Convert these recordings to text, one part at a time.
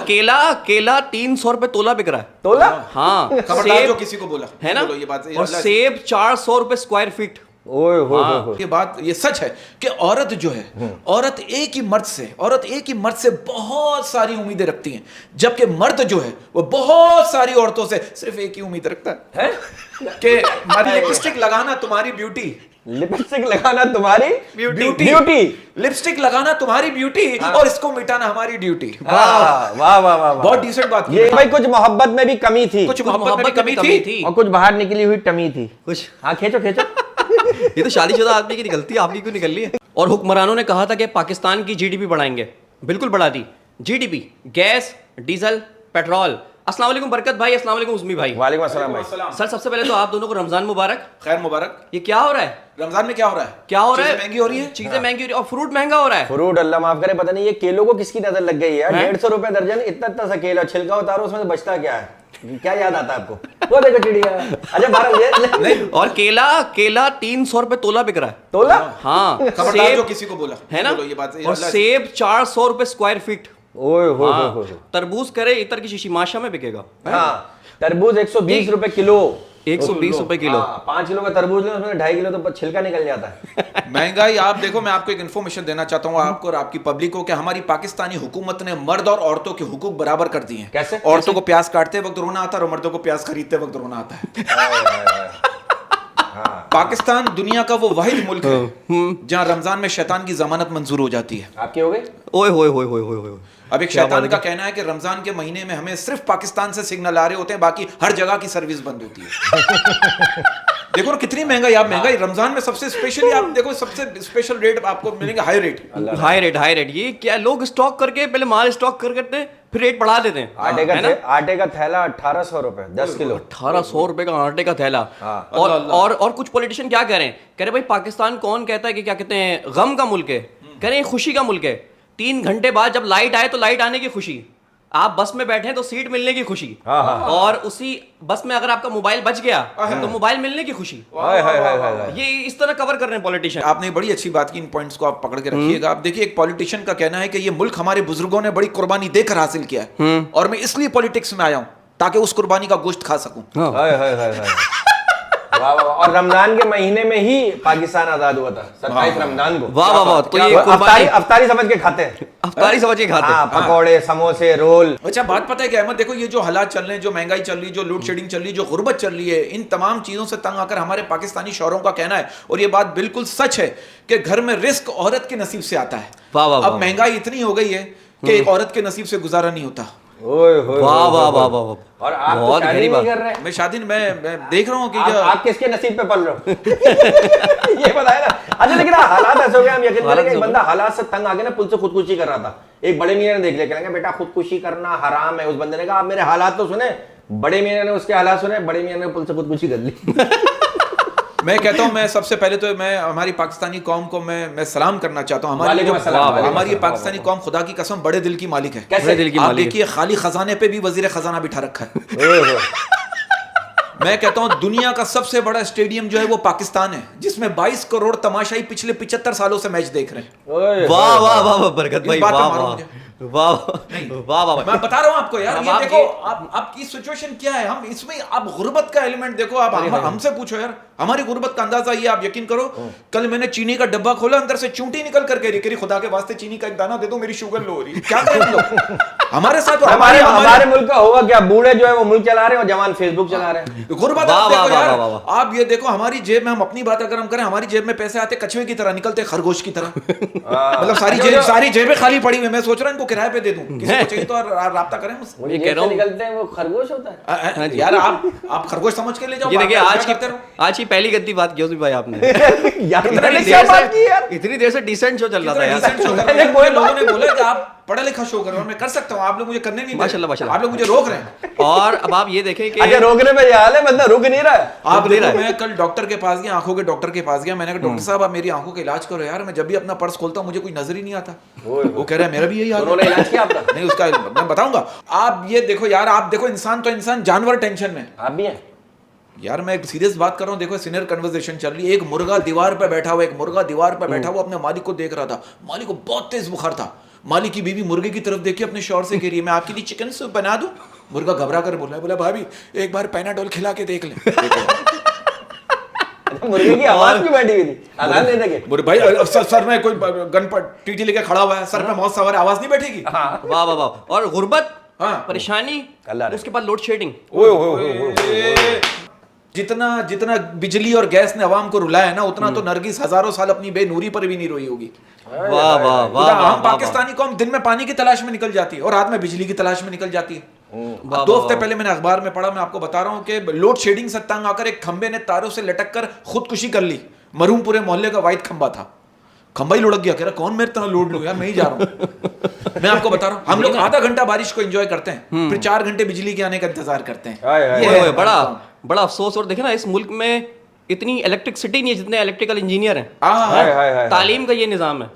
केला केला 300 रुपए तोला बिक रहा है। तोला? हाँ खबरदार जो किसी को बोला है ना, बोलो ये बात, और सेब 400 रुपए स्क्वायर फीट। ओए हो हाँ। हो। ये बात ये सच है कि औरत जो है, औरत एक ही मर्द से बहुत सारी उम्मीदें रखती है, जबकि मर्द जो है वो बहुत सारी औरतों से सिर्फ एक ही उम्मीद रखता है कि हमारी लिपस्टिक लगाना तुम्हारी ब्यूटी, लिपस्टिक लगाना तुम्हारी ब्यूटी, लिपस्टिक लगाना तुम्हारी ब्यूटी, और इसको मिटाना हमारी ड्यूटी। वाह वाह वाह वाह। बहुत डिसेंट बात की। ये भाई कुछ मोहब्बत में भी कमी थी, कुछ मोहब्बत में भी कमी थी और कुछ बाहर निकली हुई टमी थी कुछ। हाँ खींचो खींचो। ये तो शादीशुदा आदमी की निकलती है, आपकी क्यों निकल रही है? और हुक्मरानों ने कहा था कि पाकिस्तान की जीडीपी बढ़ाएंगे, बिल्कुल बढ़ा दी जीडीपी। Gas, diesel, petrol. अस्सलाम वालेकुम बरकत भाई, अस्सलाम वालेकुम उस्मी भाई। वालेकुम अस्सलाम भाई। सर सबसे पहले तो आप दोनों को रमजान मुबारक। खैर मुबारक। ये क्या हो रहा है? रमजान में क्या हो रहा है? क्या हो रहा है? चीजें महंगी हो रही है, चीजें महंगी हो रही है और फ्रूट महंगा हो रहा है। फ्रूट अल्लाह माफ करे, पता नहीं ये केलों को किसकी नजर लग गई है यार। 150 रुपए दर्जन, इतना सा केला, छिलका उतारो उसमें से बचता क्या है? क्या याद आता है आपको? वो देखो चिड़िया। अच्छा 12 और केला केला 300 रुपए तोला बिक रहा है। तोला? हाँ खबरदार जो किसी को बोला है ना, बोलो ये बात, और सेब 400 रुपए स्क्वायर फीट। ओए हो हाँ, हो। तरबूज करे इतर की शीशी माशा में बिकेगा। हाँ तरबूज 120 रुपए किलो। 120 रुपए किलो। 5 किलो का तरबूज लो, उसमें 2.5 किलो तो छिलका निकल जाता है। महंगाई। आप देखो, मैं आपको एक इन्फॉर्मेशन देना चाहता हूँ, आपको और आपकी पब्लिक को, कि हमारी पाकिस्तानी हुकूमत ने मर्द और औरतों के हुकूक बराबर कर दिए हैं। कैसे? औरतों को प्याज काटते वक्त रोना आता है और मर्दों को प्याज खरीदते वक्त रोना आता है। पाकिस्तान दुनिया का वो वाहिद मुल्क है जहाँ रमजान में शैतान की जमानत मंजूर हो जाती है। आपकी हो गई? ओए होए होए होए होए होए। अब एक शैतान का कहना है कि रमजान के महीने में हमें सिर्फ पाकिस्तान से सिग्नल आ रहे होते हैं, बाकी हर जगह की सर्विस बंद होती है। देखो ना कितनी महंगाई। आप महंगाई रमजान में सबसे स्पेशली आप देखो, सबसे स्पेशल रेट आपको मिलेंगे, हाई रेट। High rate. ये क्या, लोग स्टॉक करके पहले माल स्टॉक कर करते हैं, फिर रेट बढ़ा देते हैं। आटे का थैला 1800 रुपए 10 किलो। 1800 रुपए का आटे का थैला। हाँ। और कुछ पॉलिटिशियन क्या कह रहे हैं? कह रहे भाई पाकिस्तान कौन कहता है कि क्या कहते हैं गम का मुल्क है? कह रहे हैं खुशी का मुल्क है। 3 घंटे बाद जब लाइट आए तो लाइट आने की खुशी, आप बस में बैठे तो सीट मिलने की खुशी, और उसी बस में अगर आपका मोबाइल बच गया तो मोबाइल मिलने की खुशी। ये इस तरह कवर कर रहे हैं पॉलिटिशियन। आपने बड़ी अच्छी बात की, इन पॉइंट्स को आप पकड़ के रखिएगा। आप देखिए, एक पॉलिटिशियन का कहना है कि ये मुल्क हमारे बुजुर्गों ने बड़ी कुर्बानी देकर हासिल किया है, और मैं इसलिए पॉलिटिक्स में आया हूं ताकि उस कुर्बानी का गोश्त खा सकूं। वाह वाह। और रमजान के महीने में ही पाकिस्तान आजाद हुआ था, 27 रमजान को। वाह वाह वाह। तो ये अफ्तारी समझ के खाते हैं, अफ्तारी समझ के खाते हैं। पकौड़े, समोसे, रोल। अच्छा बात पता है कि अहमद, देखो ये जो हालात चल रहे हैं, जो महंगाई चल रही है, जो लोड शेडिंग चल रही है, जो गुर्बत चल रही है, इन तमाम चीजों से तंग आकर हमारे पाकिस्तानी शौहरों का कहना है, और ये बात बिल्कुल सच है, कि घर में रिस्क औरत के नसीब से आता है। अब महंगाई इतनी हो गई है कि एक औरत के नसीब से गुजारा नहीं होता। वाह वाह वाह वाह। और आप बहुत गरीब कर रहे हैं। मैं शादी में देख रहा हूँ कि आप किसके नसीब पे पल रहे हो? ये बताया ना। अच्छा लेकिन हालात ऐसे हो गए, हम यकीन करें कि एक बंदा हालात से तंग आके ना पुल से खुदकुशी कर रहा था। एक बड़े मियां ने देख लिया, कहेंगे बेटा खुदकुशी करना हराम है। उस बंदे ने कहा आप मेरे हालात तो सुने। बड़े मियां ने उसके हालात सुने, बड़े मियां ने पुल से खुदकुशी कर ली। मैं कहता हूँ, मैं सबसे पहले तो मैं हमारी पाकिस्तानी कौम को मैं सलाम करना चाहता हूँ। हमारी पाकिस्तानी कौम खुदा की कसम बड़े दिल की मालिक है। कैसे दिल की आप मालिक? देखिए, खाली खजाने पे भी वजीर खजाना बिठा रखा है। मैं कहता हूँ दुनिया का सबसे बड़ा स्टेडियम जो है वो पाकिस्तान है, जिसमें 22 करोड़ तमाशाई पिछले 75 सालों से मैच देख रहे हैं। वाह वाह वाह बरकत भाई, वाह वाह वाह वाह वाह। मैं बता रहा हूँ आपको यार, ये देखो आपकी सिचुएशन क्या है। हम इसमें आप गुर्बत का एलिमेंट देखो। आप हमसे पूछो यार, हमारी गुर्बत का अंदाजा ये, आप यकीन करो, कल मैंने चीनी का डब्बा खोला, अंदर से चूंटी निकल करके रही, खुदा के वास्ते चीनी का एक दाना दे दो, मेरी शुगर लो हो रही। क्या करें लोग? हमारे साथ हमारे मुल्क का होगा क्या? बूढ़े जो है वो मुल्क चला रहे हैं और जवान फेसबुक चला रहे हैं। गुर्बत आप देखो यार। आप ये देखो, हमारी जेब में, हम अपनी बात अगर हम करें, हमारी जेब में पैसे आते कछुए की तरह, निकलते खरगोश की तरह। मतलब सारी जेबें खाली पड़ी हुई। मैं सोच रहा हूँ इनको किराए पे दे दूं, किसी को चाहिए तो राब्ता करें मुझसे। ये कह रहा हूं, निकलते हैं वो खरगोश होता है यार। आप खरगोश समझ के ले जाओ। ये देखिए, आज की पहली गंदी बात की भाई आपने। यार इतनी देर से डिसेंट शो चल रहा था यार। कोई लोगों ने बोला कि आप पढ़ा लिखा शो करो, मैं कर सकता हूँ, आप लोग मुझे करने नहीं दे। माशाल्लाह आप लोग मुझे रोक रहे हैं। और अब आप ये देखें कि अच्छा रोकने में हाल है, बंदा रुक नहीं रहा है। आप देखो, मैं कल डॉक्टर के पास गया, आंखों के डॉक्टर के पास गया। मैंने कहा डॉक्टर साहब आप मेरी आंखों का इलाज करो यार। मैं जब भी अपना पर्स खोलता हूँ मुझे कोई नजर ही नहीं आता। वो कह रहा है मेरा भी यही हाल है। उन्होंने इलाज किया आपका? नहीं, उसका मैं बताऊंगा। आप ये देखो यार, आप देखो, इंसान तो इंसान, जानवर टेंशन में। आप भी हैं यार। मैं एक सीरियस बात कर रहा हूँ। देखो सीनियर कन्वर्सेशन चल रही है। एक मुर्गा दीवार पे बैठा हुआ अपने मालिक को देख रहा था। मालिक को बहुत तेज बुखार था। माली की बीवी मुर्गे की तरफ देखी अपने शौहर से कह रही है मैं आपके लिए चिकन सूप बना दूं। मुर्गा घबरा कर बोला भाभी एक बार पैनाडोल खिला के देख ले। मुर्गे की आवाज क्यों बैठी हुई थी? अजान देने के बोले भाई सर में कोई गन पर टीटी लेके खड़ा हुआ है, सर में मौत सवार, आवाज नहीं बैठेगी। वाह वाह वाह। और गुर्बत, हाँ। परेशानी, अल्लाह उसके बाद लोड शेडिंग। जितना बिजली और गैस ने अवाम को रुलाया है ना, उतना तो नरगिस हजारों साल अपनी बेनूरी पर भी नहीं रोई होगी। वाह वाह वाह। हम पाकिस्तानी कौम दिन में पानी की तलाश में निकल जाती है और रात में बिजली की तलाश में निकल जाती है। 2 हफ्ते पहले मैंने अखबार में पढ़ा, मैं आपको बता रहा हूँ कि लोड शेडिंग से तंग आकर एक खंबे ने तारों से लटक कर खुदकुशी कर ली। मरूमपुरे मोहल्ले का वाइट खंबा था, खंबा ही लुढ़क गया। कह रहा कौन मेरे तरह लोड लूं यार, मैं ही जा रहा हूँ। मैं आपको बता रहा हूँ, हम लोग आधा घंटा बारिश को एंजॉय करते हैं, फिर 4 घंटे बिजली के आने का इंतजार करते हैं। ये ओए, बड़ा अफसोस। और देखे ना इस मुल्क में इतनी इलेक्ट्रिसिटी नहीं है जितने इलेक्ट्रिकल इंजीनियर हैं। तालीम का ये निजाम है।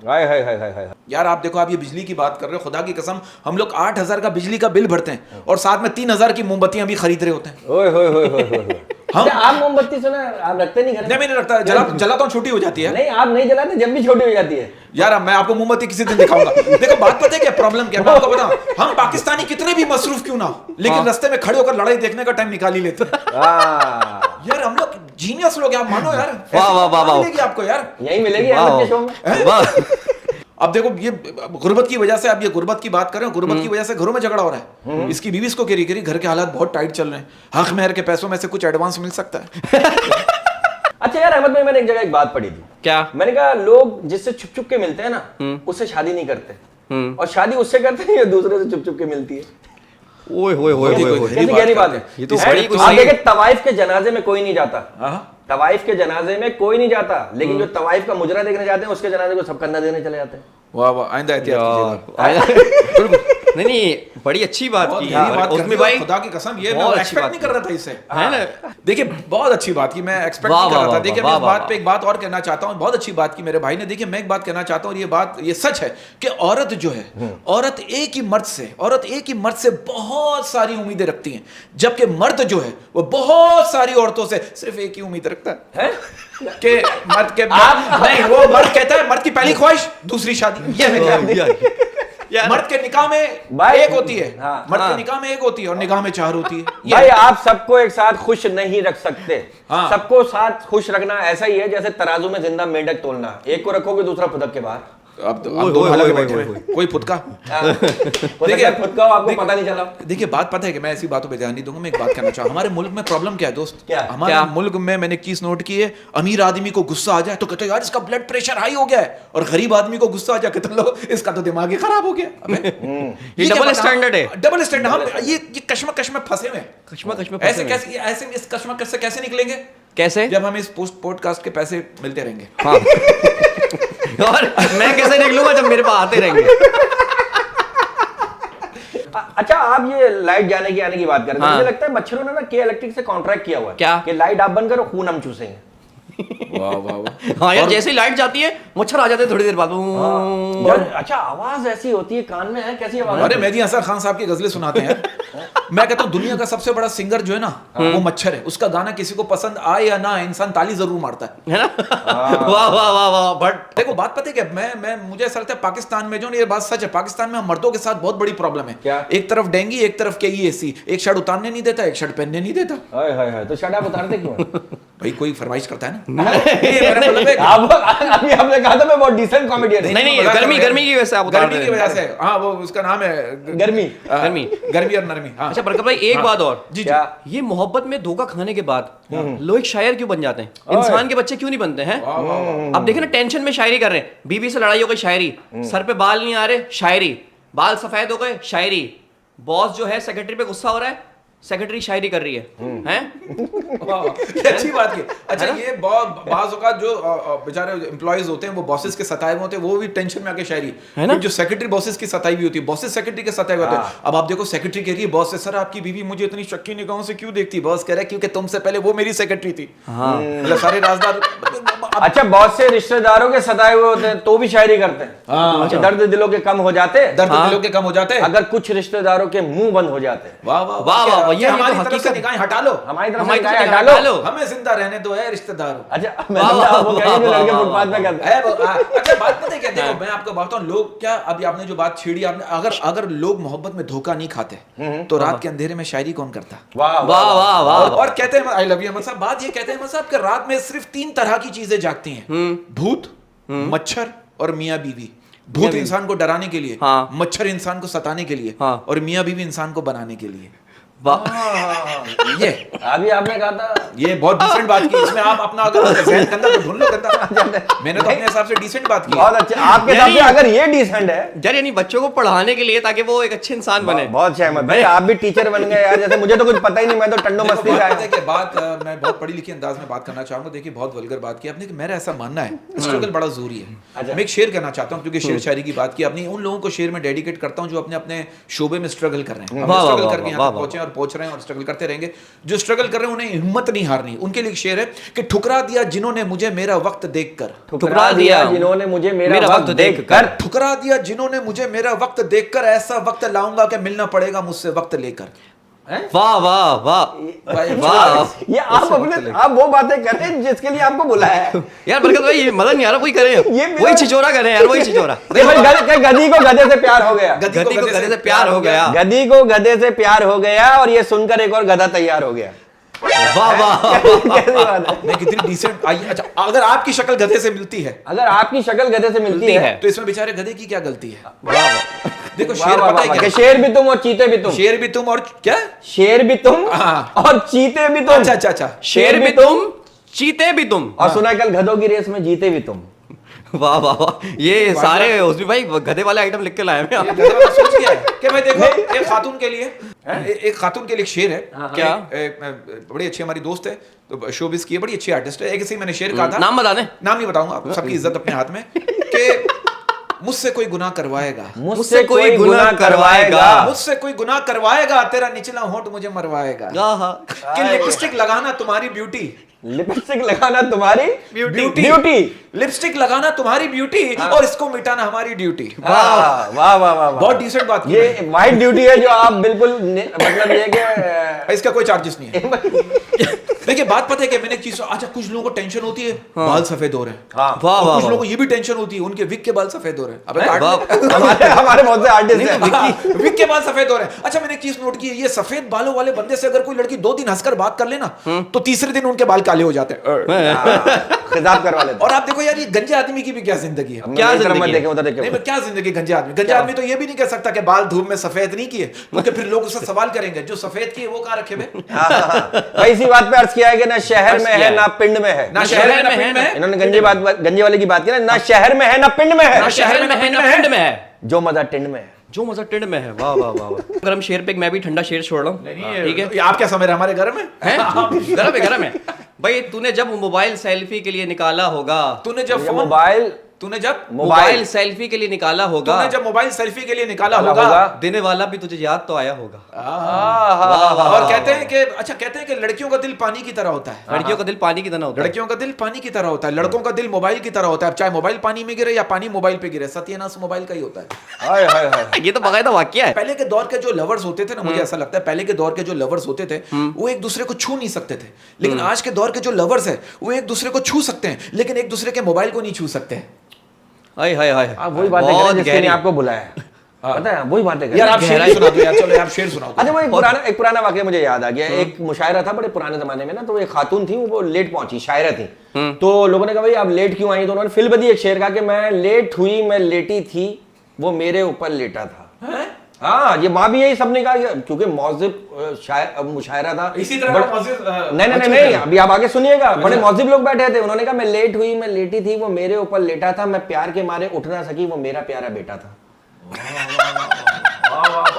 यार आप देखो, आप ये बिजली की बात कर रहे हो, खुदा की कसम हम लोग 8,000 का बिजली का बिल भरते हैं और साथ में 3,000 की मोमबत्तियां भी खरीद रहे होते हैं। हम आप मोमबत्ती सुना आप रखते नहीं घर में? नहीं, मैंने रखता है, जलाता हूँ छोटी हो जाती है। नहीं आप नहीं जलाते, जब भी छोटी हो जाती है। यार मैं आपको मोमबत्ती किसी दिन दिखाऊंगा। देखो बात पता है क्या प्रॉब्लम क्या, मैं आपको बताऊं, हम पाकिस्तानी कितने भी मसरूफ क्यों ना हो, लेकिन रास्ते में खड़े होकर लड़ाई देखने का टाइम निकाल ही लेते हैं। यार हम लोग जीनियस लोग, आप मानो यार। वाह वाह वाह वाह। मिलेगी आपको यार, यही मिलेगी अहमद के शो में। वाह। अब देखो ये गुर्बत की वजह से, अब ये गुर्बत की बात कर रहे हो, गुर्बत की वजह से घरों में झगड़ा हो रहा है। इसकी बीवी इसको कह रही घर के हालात बहुत टाइट चल रहे हैं, हक मेहर के पैसों में से कुछ एडवांस मिल सकता है। अच्छा यार अहमद भाई, मैंने एक जगह एक बात पढ़ी थी। क्या? मैंने कहा लोग जिससे छुप छुप के मिलते हैं ना, उससे शादी नहीं करते, और शादी उससे करते हैं जो दूसरे से छुप छुप के मिलती है। ओए होए होए होए होए। कैसी गहरी बात है। ये तो बड़ी कुछ आप सही देखिए, तवाइफ के जनाजे में कोई नहीं जाता, तवाइफ के जनाजे में कोई नहीं जाता, लेकिन जो तवाइफ का मुजरा देखने जाते हैं उसके जनाजे को सब कंधा देने चले जाते हैं। वाह वाह, आइंदा एहतियात कीजिएगा। नहीं बड़ी अच्छी बात की यार उसमें भाई, खुदा की कसम ये मैं बहुत अच्छी एक्सपेक्ट बात नहीं कर रहा था इससे, है ना। देखिए बहुत अच्छी बात की, मैं एक्सपेक्ट नहीं कर रहा था। देखिए मैं इस बात पे एक बात और कहना चाहता हूँ, बहुत अच्छी बात की मेरे भाई ने। देखिए मैं एक बात कहना चाहता हूँ, ये बात ये सच है कि औरत जो है, औरत एक ही मर्द से बहुत सारी उम्मीदें रखती है, जबकि मर्द जो है वो बहुत सारी औरतों से सिर्फ एक ही उम्मीद रखता है कि मर्द के नहीं, वो मर्द कहता है मर्द की पहली ख्वाहिश दूसरी शादी। मर्द के निकाह में एक होती है, मर्द के निकाह में एक होती है और निगाह में 4 होती है। भाई आप सबको एक साथ खुश नहीं रख सकते। सबको साथ खुश रखना ऐसा ही है जैसे तराजू में जिंदा मेंढक तोलना, एक को रखोगे दूसरा फुदक के बाहर। अब दो हालत में बैठे हुए, कोई फुदका देखिए फुदका आपको पता नहीं चला। देखिए बात पता है कि मैं ऐसी बातों पे ध्यान नहीं दूंगा। मैं एक बात कहना चाहूँ, हमारे मुल्क में प्रॉब्लम क्या है दोस्त, हमारे मुल्क में मैंने एक चीज नोट की है, अमीर आदमी को गुस्सा आ जाए तो कहते हैं यार इसका ब्लड प्रेशर हाई हो गया है, और गरीब आदमी को गुस्सा आ जाए कहते लो इसका तो दिमाग ही खराब हो गया। ये डबल स्टैंडर्ड है, डबल स्टैंडर्ड। हम ये कश्मकश में फंसे हुए, कश्मकश में ऐसे कैसे, ऐसे इस कश्मकश से कैसे निकलेंगे? कैसे? जब हमें इस पॉडकास्ट के पैसे मिलते रहेंगे। हाँ। और मैं कैसे निकलूंगा जब मेरे पास आते रहेंगे। अच्छा आप ये लाइट जाने की आने की बात कर रहे हैं, मुझे लगता है मच्छरों ने ना के इलेक्ट्रिक से कॉन्ट्रैक्ट किया हुआ है क्या कि लाइट आप बंद करो खून हम चूसेंगे। वाह वाह वाह। हाँ यार, जैसे ही लाइट जाती है मच्छर आ जाते हैं थोड़ी देर बाद। अच्छा आवाज ऐसी होती है कान में, है कैसी आवाज? अरे मेहदी हसन खान साहब की गजलें सुनाते हैं। मैं कहता हूँ दुनिया का सबसे बड़ा सिंगर जो है ना वो मच्छर है। उसका गाना किसी को पसंद आए या ना, इंसान ताली जरूर मारता है ना। वाह वाह वाह वाह। बट देखो बात पता है क्या, मैं मुझे ऐसा लगता है पाकिस्तान में जो ये बात सच है, पाकिस्तान में हम मर्दों के साथ बहुत बड़ी प्रॉब्लम है। क्या? एक तरफ डेंगी, एक तरफ KEAC, एक शर्ट उतारने नहीं देता, एक शर्ट पहनने नहीं देता। तो शर्ट आप उतारते क्यों? भाई कोई फरमाइश करता है ना। अभी आपने कहा था मैं बहुत डिसेंट कॉमेडियन। नहीं गर्मी की वजह से आप गर्मी की वजह से। हाँ वो उसका नाम है गर्मी और नरमी। अच्छा बरकत भाई एक बात और, जी ये मोहब्बत में धोखा खाने के बाद लोग एक शायर क्यों बन जाते हैं? इंसान के बच्चे क्यों नहीं बनते हैं? अब देखे ना, टेंशन में शायरी कर रहे हैं, बीवी से लड़ाई हो गई शायरी, सर पे बाल नहीं आ रहे शायरी, बाल सफेद हो गए शायरी, बॉस जो है सेक्रेटरी पे गुस्सा हो रहा है, सेक्रेटरी शायरी कर रही है, हैं? अच्छी बात की। अच्छा ये बाज़ औक़ात जो बेचारे एम्प्लॉइज होते हैं वो बॉसेस के सताए होते हैं, वो भी टेंशन में आके शायरी है ना। जो सेक्रेटरी बॉसेस की सताई भी होती है, बॉसेस सेक्रेटरी के सताए होते हैं। अब आप देखो सेक्रेटरी कह रही है बॉस से, सर आपकी बीवी मुझे इतनी शक्की निगाहों से क्यों देखती? बॉस कह रहा है क्योंकि तुमसे पहले वो मेरी सेक्रेटरी थी। मतलब सारे राजदार। अच्छा बहुत से रिश्तेदारों के सताए हुए होते हैं तो भी शायरी करते हैं। दर्द दिलों के कम हो जाते, दर्द दिलों के कम हो जाते अगर कुछ रिश्तेदारों के मुंह बंद हो जाते। वाह वाह वाह वाह। ये तो हमारी तरफ से हकीकत- निगाहें हटा लो, हमारी तरफ हमारी से तरफ निगाहें से हटा लो। लो। हमें जिंदा रहने दो है रिश्तेदार। अच्छा मैं समझा, आप वो कहेंगे जो लड़के फुटपाथ पे करते हैं। अच्छा बात पता है क्या, देखो मैं आपको बताता हूँ, लोग क्या, अभी आपने जो बात छेड़ी, आपने अगर अगर लोग मोहब्बत में धोखा नहीं खाते तो रात के अंधेरे में शायरी कौन करता? वाह वाह वाह वाह और कहते हैं, आई लव यू अहमद साहब, बात ये कहते हैं अहमद साहब कि रात में सिर्फ 3 तरह की चीजें जागती हैं, भूत, मच्छर और मियाँ बीवी। भूत इंसान को डराने के लिए, हाँ। मच्छर इंसान को सताने के लिए, हाँ। और मियाँ बीवी इंसान को बनाने के लिए। वाह ये अभी आपने कहा था ये बहुत डिसेंट बात की, इसमें आप अपना अगर ज़हन गंदा तो ढूंढ लो गंदा। मैंने तो अपने हिसाब से डिसेंट बात की। बहुत अच्छे, आपके हिसाब से अगर ये डिसेंट है यार, यानी बच्चों को पढ़ाने के लिए ताकि वो एक अच्छे इंसान बने। बहुत सहमत भाई, आप भी टीचर बन गए यार, जैसे मुझे तो कुछ पता ही नहीं, मैं तो टंडो देखो, मस्ती बात का पता है कि बात मैं बहुत पढ़ी लिखी अंदाज में बात करना चाहूंगा। देखिए बहुत वल्गर बात की आपने, कि मेरा ऐसा मानना है स्ट्रगल बड़ा जरूरी है। अच्छा। मैं एक शेर कहना चाहता हूँ, क्योंकि शेर शायरी की बात की अपनी, उन लोगों को शेर में डेडिकेट करता हूँ जो अपने अपने शोबे में स्ट्रगल कर रहे हैं, वाह, स्ट्रगल वाह, करके वाह, यहाँ तक वाह, पहुंचे और पहुंच रहे हैं और स्ट्रगल करते रहेंगे। जो स्ट्रगल कर रहे हैं उन्हें हिम्मत नहीं हारनी। उनके लिए एक शेर है कि ठुकरा दिया जिन्होंने मुझे मेरा वक्त देखकर, ठुकरा दिया जिन्होंने मुझे मेरा वक्त देखकर, ठुकरा दिया जिन्होंने मुझे मेरा वक्त देखकर, ऐसा वक्त लाऊंगा कि मिलना पड़ेगा मुझसे वक्त लेकर। वाह वाह वाह वाह। ये आप अपने आप वो बातें करें जिसके लिए आपको बुलाया है। यार बरकत भाई, ये मदद नहीं आ रहा, वही करें, ये मेरा- वही छिचोरा करें यार, वही छिचोरा। ये भाई गधी को गधे से प्यार हो गया, गधी को गधे से प्यार हो गया। गधी को गधे से प्यार हो गया, और ये सुनकर एक और गधा तैयार हो गया। वाह वाह। कैसी बात है? नहीं कितनी डिसेंट आई। अच्छा अगर आपकी शक्ल गधे से मिलती है अगर आपकी शक्ल गधे से मिलती है तो इसमें बेचारे गधे की क्या गलती है? देखो वाह, शेर वाह, पता है वाह, क्या? कि शेर भी तुम और चीते भी तुम, शेर भी तुम और क्या? शेर भी तुम हाँ। और चीते भी तुम। अच्छा अच्छा अच्छा। शेर भी तुम, चीते भी तुम। और सुना है कल गधों की रेस में जीते भी तुम। वाह वाह वाह। ये सारे उसमें भाई गधे वाले आइटम लिख के लाए हैं। ये गधे वाला सोच क्या है कि भाई देखो एक खातून के लिए एक खातून के लिए एक शेर है। क्या? बड़ी अच्छी हमारी दोस्त है, तो शोबिस की है, बड़ी अच्छी आर्टिस्ट है। एक ऐसे ही मैंने शेर कहा था, नाम बता दें। नाम नहीं बताऊंगा, आप सबकी इज्जत अपने हाथ में, कि मुझसे कोई गुनाह करवाएगा, मुझसे कोई गुनाह करवाएगा, मुझसे कोई गुनाह करवाएगा, तेरा निचला होंठ मुझे मरवाएगा। आहा। कि लिपस्टिक लगाना तुम्हारी ब्यूटी, लिपस्टिक लगाना तुम्हारी ब्यूटी, लिपस्टिक लगाना तुम्हारी ब्यूटी, और इसको मिटाना हमारी ड्यूटी। वाह वाह वाह वाह, बहुत डिसेंट बात की ये है। वाइट ड्यूटी है जो आप बिल्कुल मतलब ये कि इसका कोई चार्जेस नहीं है। देखिए बात पता है कि मैंने एक चीज, अच्छा कुछ लोगों को टेंशन होती है बाल सफेद हो रहे हैं, हाँ। वाह और वाह कुछ वाह। लोगों को ये भी टेंशन होती है उनके विक के बाल सफेद हो रहे हैं। अबे काट वाह। हमारे हमारे बहुत से आर्टिस्ट हैं। विक के बाल सफेद हो रहे हैं। अच्छा मैंने एक चीज नोट की है, ये सफेद बालों वाले बंदे से अगर कोई लड़की 2 दिन हंसकर बात कर लेना तो तीसरे दिन उनके बाल काले हो जाते हैं। खिताब करवा लेते और आप देखो यार ये गंजे आदमी की भी क्या जिंदगी है। क्या जिंदगी है? देखें उधर नहीं देखें। मैं क्या जिंदगी गंजे आदमी, गंजे आदमी तो ये भी नहीं कह सकता कि बाल धूप में सफेद नहीं किए, क्योंकि फिर लोग उससे सवाल करेंगे जो सफेद किए वो कहां रखे बे? भाई इसी बात पे अर्ज किया है कि ना शहर में है ना पिंड में है। ना शहर में ना पिंड में है। इन्होंने गंजे वाले की बात की ना शहर में है ना पिंड में ना है, शहर में है ना पिंड में है, जो मजा टिंड में है। जो मजा टिंड में है। वाह वाह वाह वाह। गरम शेर पे मैं भी ठंडा शेर छोड़ रहा हूँ, ठीक है? ये आप क्या समझ रहे हैं हमारे घर में? हैं? गरम है गरम है भाई। तूने जब मोबाइल सेल्फी के लिए निकाला होगा, तूने जब ये फोन मोबाइल तूने जब मोबाइल सेल्फी के लिए निकाला होगा, तूने जब मोबाइल सेल्फी के लिए निकाला निकाला होगा, होगा। देने वाला भी तुझे याद तो आया होगा। और कहते हैं कि अच्छा कहते हैं कि लड़कियों का दिल पानी की तरह होता है। लड़कियों का दिल पानी की तरह होता है। लड़कियों का दिल पानी की तरह होता है, लड़कों का दिल मोबाइल की तरह होता है। अब चाहे मोबाइल पानी में गिरे या पानी मोबाइल पे गिरे, सत्यानाश मोबाइल का ही होता है। हाय हाय हाय। ये तो बाकायदा वाकया है। पहले के दौर के जो लवर्स होते थे ना, मुझे ऐसा लगता है पहले के दौर के जो लवर्स होते थे वो एक दूसरे को छू नहीं सकते थे, लेकिन आज के दौर के जो लवर्स है वो एक दूसरे को छू सकते हैं, लेकिन एक दूसरे के मोबाइल को नहीं छू सकते हैं। हाय हाय हाय। आप वही बातें बहुत करें जिसके गहरी। लिए आपको बुलाया है, पता है वही बातें करें। यार आप शेर गहराई- सुना दो यार, चलो यार शेर सुनाओ। अच्छा वो एक पुराना वाकया मुझे याद आ गया। एक मुशायरा था बड़े पुराने जमाने में ना, तो एक खातून थी, वो लेट पहुंची, शायरा थी। तो लोगों ने कहा भाई आप लेट क्यों आई? तो उन्होंने फिल बदी एक शेर का कि मैं लेट हुई, मैं लेटी थी, वो मेरे ऊपर लेटा था। हाँ ये माँ भी यही सबने कहा, क्योंकि मौजिब मुशायरा था इसी तरह का मौजिब नहीं अभी आप आगे सुनिएगा। बड़े मौजिब लोग बैठे थे, उन्होंने कहा मैं लेट हुई, मैं लेटी थी, वो मेरे ऊपर लेटा था, मैं प्यार के मारे उठ ना सकी, वो मेरा प्यारा बेटा था।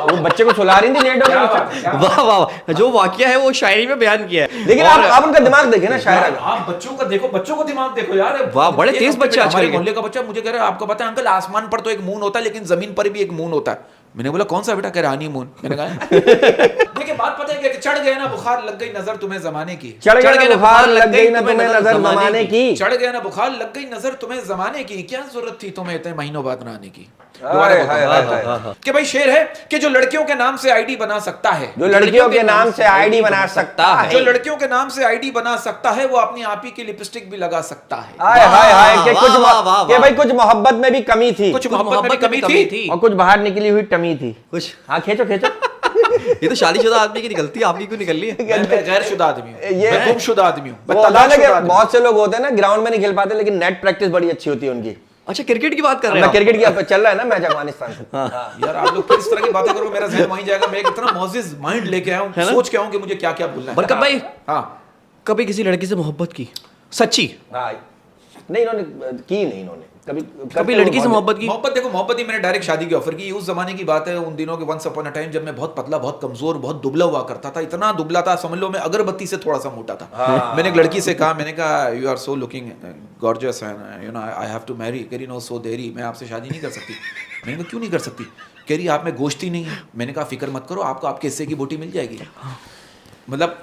वो बच्चे को सुला रही थी लेट हो गई। वाह वाह वाह। जो वाकया है वो शायरी में बयान किया है। लेकिन आप उनका दिमाग देखें ना शायरा का। आप बच्चों का देखो, बच्चों को दिमाग देखो यार। वाह, बड़े तेज बच्चे आजकल हमारे के। मोहल्ले का बच्चा मुझे कह रहा है आपको पता है अंकल आसमान पर तो एक मून होता है लेकिन जमीन पर भी एक मून होता है। मैंने बोला कौन सा बेटा? कह रहा हनीमून। मैंने कहा देखिए बात पता है क्या, कि चढ़ गए ना बुखार लग गई नजर तुम्हें जमाने की, चढ़ गया ना बुखार लग गई ना तुम्हें नजर जमाने की, चढ़ गया ना बुखार लग गई नजर तुम्हें जमाने की, क्या जरूरत थी तुम्हें इतने महीनों बाद आने की। हाय, हाय, हाय, हाय। कि भाई शेर है कि जो लड़कियों के नाम से आईडी बना सकता है, जो लड़कियों के नाम से आईडी बना सकता है, जो लड़कियों के नाम से आईडी बना सकता है, वो अपनी आप ही की लिपस्टिक भी लगा सकता है। हाय हाय हाय के कुछ वाह, वाह, के भाई कुछ मोहब्बत में भी कमी थी, कुछ मोहब्बत में भी कमी थी और कुछ बाहर निकली हुई टमी थी कुछ। हाँ खींचो खींचो। ये तो शादीशुदा आदमी की निकलती है, आपकी क्यों निकल रही है? मैं गैरशुदा आदमी हूँ, ये मैं गुमशुदा आदमी हूँ, मैं वो होता है ना तलाकशुदा कि आदमी हूँ। बहुत से लोग होते हैं ना ग्राउंड में नहीं खेल पाते, लेकिन नेट प्रैक्टिस बड़ी अच्छी होती है उनकी। अच्छा, क्रिकेट की बात कर रहे मैं हैं? क्रिकेट की चल रहा है ना मैच अफगानिस्तान से। यार आप लोग किस तरह की बातें करो, मेरा जहन वहीं जाएगा। मैं एक इतना मौजिज माइंड लेके आया हूँ, है ना? सोच के आऊँ कि मुझे क्या क्या बोलना है। बरकत भाई, हाँ कभी किसी लड़की से मोहब्बत की सच्ची? हाँ नहीं इन्होंने की नहीं, इन्होंने कभी लड़की से मोहब्बत की? मोहब्बत देखो, मोहब्बत ही मैंने डायरेक्ट शादी की ऑफर की। उस जमाने की बात है, उन दिनों के वंस अपॉन अ टाइम जब मैं बहुत पतला, बहुत कमजोर, बहुत दुबला हुआ करता था। इतना दुबला था समझ लो मैं अगरबत्ती से थोड़ा सा मोटा था। मैंने एक लड़की से कहा, मैंने कहा you are so looking gorgeous and you know I have to marry. कह रही नो सो देरी, मैं आपसे शादी नहीं कर सकती। मैंने कहा क्यों नहीं कर सकती? कह रही आप में गोश्त ही नहीं है। मैंने कहा फिक्र मत करो, आपको आपके हिस्से की बोटी मिल जाएगी। मतलब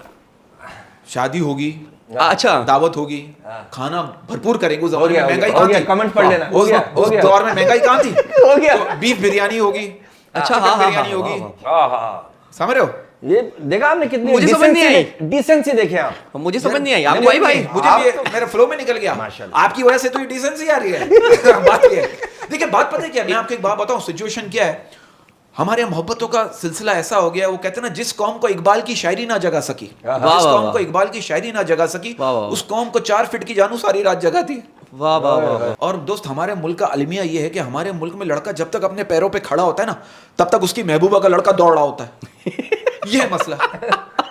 शादी होगी, अच्छा, दावत होगी, खाना भरपूर करेंगे। उस हो जमाने गया, में महंगाई हो कहाँ गया, थी? कमेंट पढ़ लेना। हो उस गया, हो उस गया। दौर में महंगाई कहाँ थी? हो गया। तो बीफ बिरयानी होगी, अच्छा, चिकन हाँ, हाँ, बिरयानी हाँ, होगी। हाँ, समझ रहे हो? ये देखा आपने कितनी मुझे समझ नहीं आई। डिसेंसी देखे आप। मुझे समझ नहीं आई। यार, आपको आई भाई? मुझे आप भी ये मेरे फ्लो में निकल गया। माशाल्लाह। आपकी वजह से तो ये डिसेंसी आ रही है। बात ये है। देखिए बात पता है क्या, मैं आपको एक बात बताऊं, सिचुएशन क्या है। हमारे यहाँ मोहब्बतों का सिलसिला ऐसा हो गया, वो कहते हैं ना, जिस कौम को इकबाल की शायरी ना जगा सकी, जिस कौम को इकबाल की शायरी ना जगा सकी, उस कौम को 4 फीट की जानू सारी रात जगाती। वाह वाह वाह। और दोस्त हमारे मुल्क का अलमिया ये है कि हमारे मुल्क में लड़का जब तक अपने पैरों पे खड़ा होता है ना, तब तक उसकी महबूबा का लड़का दौड़ रहा होता है। ये है मसला।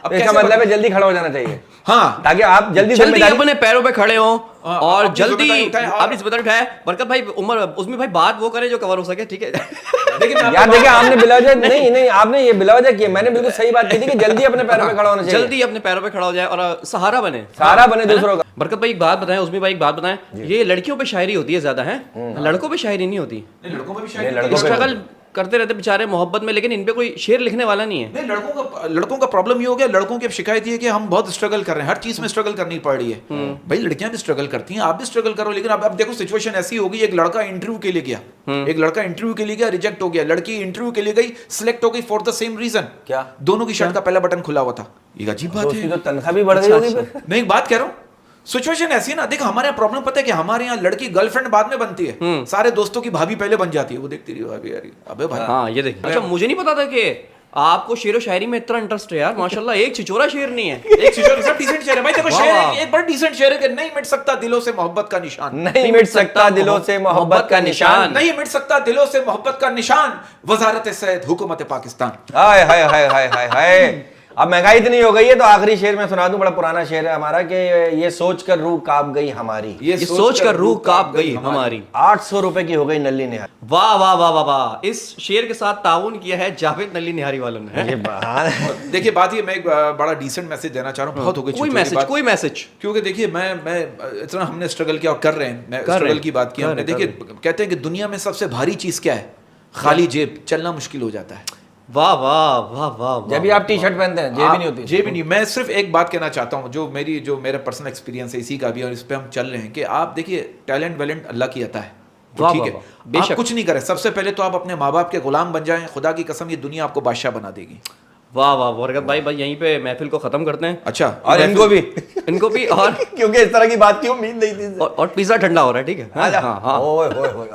अब इसका मतलब है जल्दी खड़ा हो जाना चाहिए, हाँ, ताकि आप जल्दी जल्दी अपने पैरों पे खड़े हो और अपनी जल्दी जिम्मेदारी उठाएं और- अपनी जिम्मेदारी उठाए। बरकत भाई उम्र उसमें भाई बात वो करे जो कवर हो सके, ठीक है? लेकिन मैं यार आपको देखिए आपने बिलावजा नहीं आपने ये बिलावजा किया, मैंने बिल्कुल सही बात की थी कि जल्दी अपने पैरों पे खड़ा होना चाहिए, जल्दी अपने पैरों पे खड़ा हो जाए और सहारा बने, सहारा बने दूसरों का। बरकत भाई एक बात बताएं, उसमें भाई एक बात बताएं, ये लड़कियों पे शायरी होती है ज्यादा, है लड़कों पे शायरी नहीं होती। नहीं, लड़कों में भी नहीं, शायद लड़कों पे- स्ट्रगल करते रहते बेचारे मोहब्बत में, लेकिन इन पे कोई शेर लिखने वाला नहीं है। नहीं, लड़कों का प्रॉब्लम ये हो गया, लड़कों की अब शिकायत ये है कि हम बहुत स्ट्रगल कर रहे हैं, हर चीज में स्ट्रगल करनी पड़ रही है। भाई लड़कियां भी स्ट्रगल करती हैं, आप भी स्ट्रगल करो, लेकिन अब देखो सिचुएशन ऐसी हो गई, एक लड़का इंटरव्यू के लिए गया, एक लड़का इंटरव्यू के लिए गया, रिजेक्ट हो गया, लड़की इंटरव्यू के लिए गई, सिलेक्ट हो गई फॉर द सेम रीजन। क्या? दोनों की शर्ट का पहला बटन खुला हुआ था। एक अजीब बात उसकी है। तो तनख्वाह भी बढ़ गई होगी फिर। मैं एक बात कह रहा हूँ, सिचुएशन ऐसी है ना, देख हमारे यहाँ प्रॉब्लम पता है कि हमारे यहाँ लड़की गर्लफ्रेंड बाद में बनती है, सारे दोस्तों की भाभी पहले बन जाती है, वो देखती रही भाभी यार, अबे भाई। हाँ ये देखिए। अच्छा मुझे नहीं पता था कि आपको शेर व शायरी में इतना इंटरेस्ट है यार, माशाल्लाह। एक छिचोरा शेर नहीं है। एक सिचुएशन सब डिसेंट शेर है भाई। देखो वाह, शेर वाह। एक बड़ा डिसेंट शेर है कि नहीं मिट सकता दिलों से मोहब्बत का निशान, नहीं मिट सकता दिलों से मोहब्बत का निशान, नहीं मिट सकता दिलों से मोहब्बत का निशान, वजारत सैयद हुकूमत पाकिस्तान। हाय हाय हाय हाय हाय हाय। अब महंगाई इतनी हो गई है तो आखिरी शेर में सुना दूं, बड़ा पुराना शेर है हमारा कि ये सोच कर रूह कांप गई हमारी, ये सोच कर रूह कांप गई हमारी, 800 रुपए की हो गई नल्ली निहारी। वाह वाह वाह वाह वाह। इस शेर के साथ ताउन किया है जावेद नली निहारी वालों ने। ये बहाना देखिए बात ये, मैं एक बड़ा डिसेंट मैसेज देना चाह रहा हूँ, बहुत हो गई कोई छोटी मैसेज, बात। कोई मैसेज। क्योंकि देखिए मैं इतना हमने स्ट्रगल किया और कर रहे हैं, मैं कर रहे स्ट्रगल हैं, की बात की कर हमने। रहे, देखिए कहते हैं कि दुनिया में सबसे भारी चीज क्या है? खाली जेब, चलना मुश्किल हो जाता है। वाह वाह वाह वाह। जब भी आप टी शर्ट पहनते हैं जेब ही नहीं होती। जेब ही नहीं। मैं सिर्फ एक बात कहना चाहता हूँ, जो मेरा पर्सनल एक्सपीरियंस है इसी का भी, और इस पे हम चल रहे हैं कि आप देखिए टैलेंट वैलेंट अल्लाह की अता है, वाह, ठीक वाह, है, वाह, आप बेशक। कुछ नहीं करें, सबसे पहले तो आप अपने माँ बाप के गुलाम बन जाएं, खुदा की कसम ये दुनिया आपको बादशाह बना देगी। वाह वाह बरकत भाई, बस यहीं पे महफिल को खत्म करते हैं। अच्छा, और इनको भी इनको भी, और क्योंकि इस तरह की बात की उम्मीद नहीं थी। और पिज्जा ठंडा हो रहा है, ठीक है? हाँ हाँ हाँ। ओए होए होए।